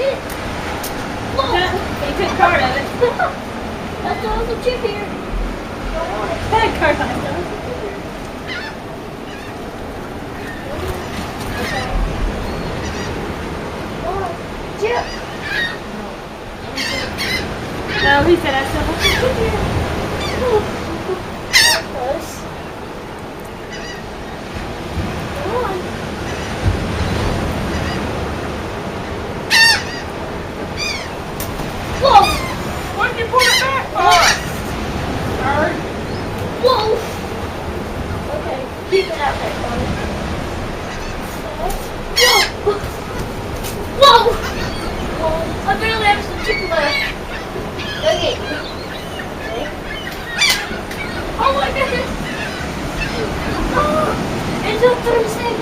it. Whoa. He took part of it. That's awesome chip here. That card I Chip. No, he said I still have to chip here. Close. Come on. Whoa! Why did you pull it back for? Sorry. Whoa! Okay, keep it out there, Connie. Whoa! Whoa! Whoa! I barely have some chicken left. Okay. Oh my goodness! Oh, it's up 30 seconds.